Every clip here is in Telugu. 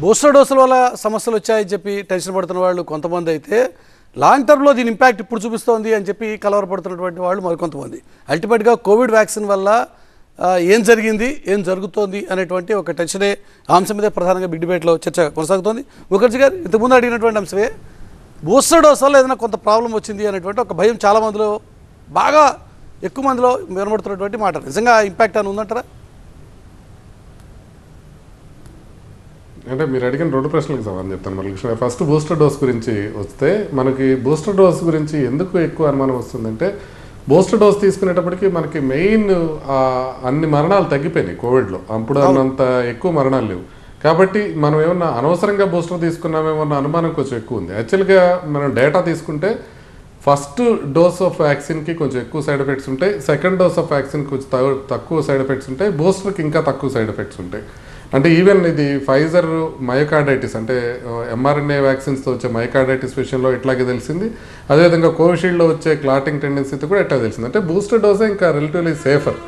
బూస్టర్ డోసుల వల్ల సమస్యలు వచ్చాయని చెప్పి టెన్షన్ పడుతున్న వాళ్ళు కొంతమంది అయితే లాంగ్ టర్మ్లో దీని ఇంపాక్ట్ ఇప్పుడు చూపిస్తోంది అని చెప్పి కలవరపడుతున్నటువంటి వాళ్ళు మరికొంతమంది. అల్టిమేట్గా కోవిడ్ వ్యాక్సిన్ వల్ల ఏం జరిగింది, ఏం జరుగుతోంది అనేటువంటి ఒక టెన్షనే అంశం మీద ప్రధానంగా బిగ్ డిబేట్లో చర్చ కొనసాగుతోంది. ముఖర్జీ గారు ఇంతకుముందు అడిగినటువంటి అంశమే, బూస్టర్ డోస్ వల్ల ఏదైనా కొంత ప్రాబ్లం వచ్చింది అనేటువంటి ఒక భయం చాలా మందిలో, బాగా ఎక్కువ మందిలో వినబడుతున్నటువంటి మాట. నిజంగా ఇంపాక్ట్ అని ఉందంటారా? అంటే మీరు అడిగిన రెండు ప్రశ్నలకు సమాధానం చెప్తాను మళ్ళీ. ఫస్ట్ బూస్టర్ డోస్ గురించి వస్తే, మనకి బూస్టర్ డోస్ గురించి ఎందుకు ఎక్కువ అనుమానం వస్తుందంటే, బూస్టర్ డోస్ తీసుకునేటప్పటికి మనకి మెయిన్ అన్ని మరణాలు తగ్గిపోయినాయి కోవిడ్లో. అప్పుడు అన్నంత ఎక్కువ మరణాలు లేవు. కాబట్టి మనం ఏమన్నా అనవసరంగా బూస్టర్ తీసుకున్నామేమన్న అనుమానం కొంచెం ఎక్కువ ఉంది. యాక్చువల్గా మనం డేటా తీసుకుంటే ఫస్ట్ డోస్ ఆఫ్ వ్యాక్సిన్కి కొంచెం ఎక్కువ సైడ్ ఎఫెక్ట్స్ ఉంటాయి, సెకండ్ డోస్ ఆఫ్ వ్యాక్సిన్కి కొంచెం తక్కువ సైడ్ ఎఫెక్ట్స్ ఉంటాయి, బూస్టర్కి ఇంకా తక్కువ సైడ్ ఎఫెక్ట్స్ ఉంటాయి. అంటే ఈవెన్ ఇది ఫైజర్ మయోకార్డైటిస్ అంటే ఎంఆర్ఎన్ఏ వ్యాక్సిన్స్తో వచ్చే మయోకార్డైటిస్ విషయంలో ఇట్లాగే తెలిసింది. అదేవిధంగా కోవిషీల్డ్లో వచ్చే క్లాటింగ్ టెండెన్సీతో కూడా ఎట్లా తెలిసింది. అంటే బూస్టర్ డోసే ఇంకా రిలేటివ్లీ సేఫర్.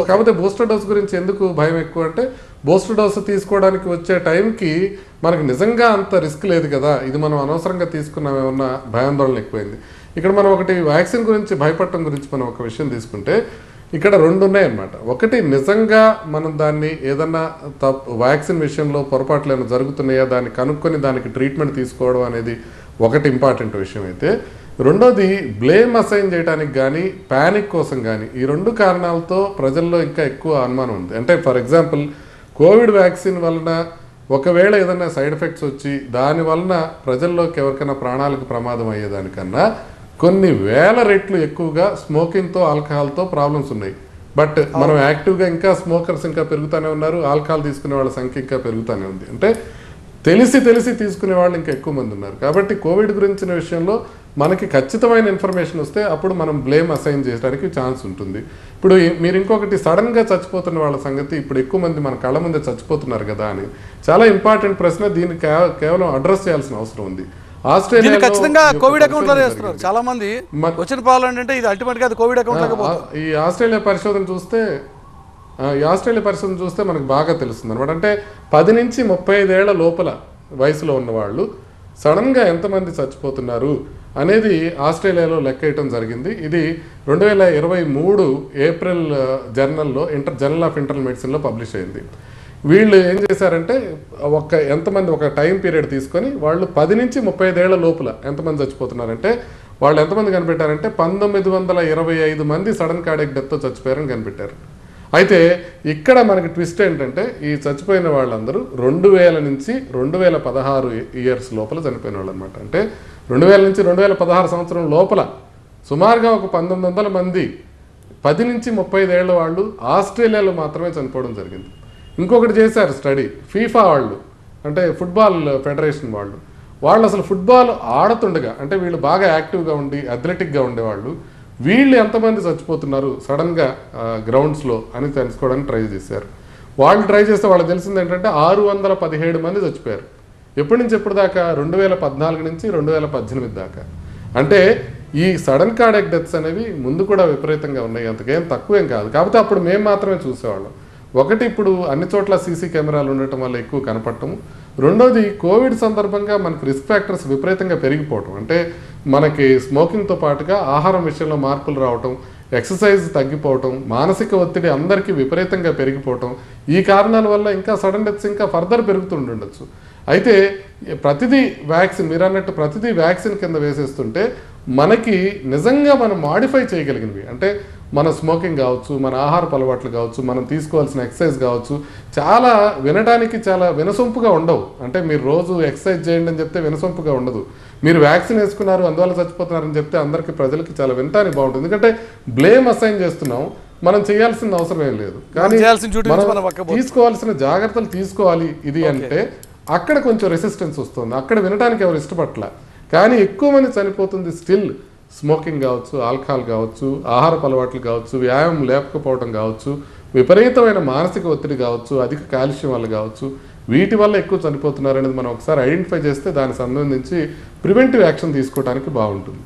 కాకపోతే బూస్టర్ డోస్ గురించి ఎందుకు భయం ఎక్కువ అంటే, బూస్టర్ డోస్ తీసుకోవడానికి వచ్చే టైంకి మనకు నిజంగా అంత రిస్క్ లేదు కదా, ఇది మనం అనవసరంగా తీసుకున్నామేమన్నా భయాందోళన ఎక్కువైంది. ఇక్కడ మనం ఒకటి వ్యాక్సిన్ గురించి భయపడటం గురించి మనం ఒక విషయం తీసుకుంటే, ఇక్కడ రెండు ఉన్నాయన్నమాట. ఒకటి, నిజంగా మనం దాన్ని ఏదన్నా వ్యాక్సిన్ విషయంలో పొరపాట్లు ఏమైనా జరుగుతున్నాయా దాన్ని కనుక్కొని దానికి ట్రీట్మెంట్ తీసుకోవడం అనేది ఒకటి ఇంపార్టెంట్ విషయం అయితే, రెండోది బ్లేమ్ అసైన్ చేయడానికి కానీ ప్యానిక్ కోసం కానీ, ఈ రెండు కారణాలతో ప్రజల్లో ఇంకా ఎక్కువ అనుమానం ఉంది. అంటే ఫర్ ఎగ్జాంపుల్, కోవిడ్ వ్యాక్సిన్ వలన ఒకవేళ ఏదైనా సైడ్ ఎఫెక్ట్స్ వచ్చి దాని వలన ప్రజల్లోకి ఎవరికైనా ప్రాణాలకు ప్రమాదం అయ్యేదానికన్నా కొన్ని వేల రెట్లు ఎక్కువగా స్మోకింగ్తో ఆల్కహాల్తో ప్రాబ్లమ్స్ ఉన్నాయి. బట్ మనం యాక్టివ్గా ఇంకా స్మోకర్స్ ఇంకా పెరుగుతూనే ఉన్నారు, ఆల్కహాల్ తీసుకునే వాళ్ళ సంఖ్య ఇంకా పెరుగుతూనే ఉంది. అంటే తెలిసి తీసుకునే వాళ్ళు ఇంకా ఎక్కువ మంది ఉన్నారు. కాబట్టి కోవిడ్ గురించిన విషయంలో మనకి ఖచ్చితమైన ఇన్ఫర్మేషన్ వస్తే అప్పుడు మనం బ్లేమ్ అసైన్ చేయడానికి ఛాన్స్ ఉంటుంది. ఇప్పుడు మీరు ఇంకొకటి, సడన్గా చచ్చిపోతున్న వాళ్ళ సంగతి, ఇప్పుడు ఎక్కువ మంది మన కళ్ళ ముందే చచ్చిపోతున్నారు కదా అని చాలా ఇంపార్టెంట్ ప్రశ్న. దీన్ని కేవలం అడ్రస్ చేయాల్సిన అవసరం ఉంది. ఆస్ట్రేలియా ఖచ్చితంగా కోవిడ్ అకౌంట్ లో చేస్తున్నారు చాలా మంది. వచ్చిన ప్రాబ్లం అంటే ఇది అల్టిమేట్ గా కోవిడ్ అకౌంట్ లోకి పోతుంది. ఈ ఆస్ట్రేలియా పరిశోధన చూస్తే మనకు బాగా తెలుస్తుంది అనమాట. అంటే 10 నుంచి 35 ఏళ్ల లోపల వయసులో ఉన్న వాళ్ళు సడన్గా ఎంతమంది చచ్చిపోతున్నారు అనేది ఆస్ట్రేలియాలో లెక్కేయటం జరిగింది. ఇది 2023 ఏప్రిల్ జర్నల్లో జర్నల్ ఆఫ్ ఇంటర్నల్ మెడిసిన్లో పబ్లిష్ అయింది. వీళ్ళు ఏం చేశారంటే, ఎంతమంది ఒక టైం పీరియడ్ తీసుకొని వాళ్ళు 10 నుంచి 35 ఏళ్ల లోపల ఎంతమంది చచ్చిపోతున్నారంటే వాళ్ళు ఎంతమంది కనిపెట్టారంటే 1925 మంది సడన్ కార్డియాక్ డెత్తో చచ్చిపోయారని కనిపెట్టారు. అయితే ఇక్కడ మనకి ట్విస్ట్ ఏంటంటే, ఈ చచ్చిపోయిన వాళ్ళందరూ 2000 నుంచి 2016 ఇయర్స్ లోపల చనిపోయిన వాళ్ళు అనమాట. అంటే 2000 నుంచి 2016 సంవత్సరం లోపల సుమారుగా ఒక 1900 మంది 10 నుంచి 35 ఏళ్ళ వాళ్ళు ఆస్ట్రేలియాలో మాత్రమే చనిపోవడం జరిగింది. ఇంకొకటి చేశారు స్టడీ, ఫీఫా వాళ్ళు అంటే ఫుట్బాల్ ఫెడరేషన్ వాళ్ళు అసలు ఫుట్బాల్ ఆడుతుండగా, అంటే వీళ్ళు బాగా యాక్టివ్గా ఉండి అథ్లెటిక్గా ఉండేవాళ్ళు, వీళ్ళు ఎంతమంది చచ్చిపోతున్నారు సడన్గా గ్రౌండ్స్లో అని తెలుసుకోవడానికి ట్రై చేశారు. వాళ్ళు ట్రై చేస్తే వాళ్ళకి తెలిసింది ఏంటంటే 617 మంది చచ్చిపోయారు. ఎప్పటి నుంచి ఎప్పటి దాకా? 2014 నుంచి 2018 దాకా. అంటే ఈ సడన్ కార్డియాక్ డెత్స్ అనేవి ముందు కూడా విపరీతంగా ఉన్నాయి, అంతకేం తక్కువేం కాదు. కాకపోతే అప్పుడు మేము మాత్రమే చూసేవాళ్ళం. ఒకటి, ఇప్పుడు అన్ని చోట్ల సీసీ కెమెరాలు ఉండటం వల్ల ఎక్కువ కనపడటము. రెండోది, కోవిడ్ సందర్భంగా మనకి రిస్క్ ఫ్యాక్టర్స్ విపరీతంగా పెరిగిపోవటం. అంటే మనకి స్మోకింగ్తో పాటుగా ఆహారం విషయంలో మార్పులు రావటం, ఎక్సర్సైజ్ తగ్గిపోవటం, మానసిక ఒత్తిడి అందరికీ విపరీతంగా పెరిగిపోవటం, ఈ కారణాల వల్ల ఇంకా సడన్ డెత్స్ ఇంకా ఫర్దర్ పెరుగుతుండొచ్చు. అయితే ప్రతిదీ వ్యాక్సిన్, మీరు అన్నట్టు ప్రతిదీ వ్యాక్సిన్ కింద వేసేస్తుంటే మనకి నిజంగా మనం మాడిఫై చేయగలిగినవి, అంటే మన స్మోకింగ్ కావచ్చు, మన ఆహారపు అలవాట్లు కావచ్చు, మనం తీసుకోవాల్సిన ఎక్సర్సైజ్ కావచ్చు, చాలా వినడానికి చాలా వినసొంపుగా ఉండవు. అంటే మీరు రోజు ఎక్సర్సైజ్ చేయండి అని చెప్తే వినసొంపుగా ఉండదు. మీరు వ్యాక్సిన్ వేసుకున్నారు అందువల్ల చచ్చిపోతున్నారని చెప్తే అందరికీ ప్రజలకి చాలా వినటానికి బాగుంటుంది. ఎందుకంటే బ్లేమ్ అసైన్ చేస్తున్నాం, మనం చేయాల్సిన అవసరం ఏం లేదు. కానీ తీసుకోవాల్సిన జాగ్రత్తలు తీసుకోవాలి ఇది అంటే అక్కడ కొంచెం రెసిస్టెన్స్ వస్తుంది, అక్కడ వినడానికి ఎవరు ఇష్టపట్ల. కానీ ఎక్కువ మంది చనిపోతుంది స్టిల్ స్మోకింగ్ కావచ్చు, ఆల్కహాల్ కావచ్చు, ఆహారపు అలవాట్లు కావచ్చు, వ్యాయామం లేకపోవడం కావచ్చు, విపరీతమైన మానసిక ఒత్తిడి కావచ్చు, అధిక కాల్షియం వల్ల కావచ్చు, వీటి వల్ల ఎక్కువ చనిపోతున్నారు అనేది మనం ఒకసారి ఐడెంటిఫై చేస్తే దానికి సంబంధించి ప్రివెంటివ్ యాక్షన్ తీసుకోవడానికి బాగుంటుంది.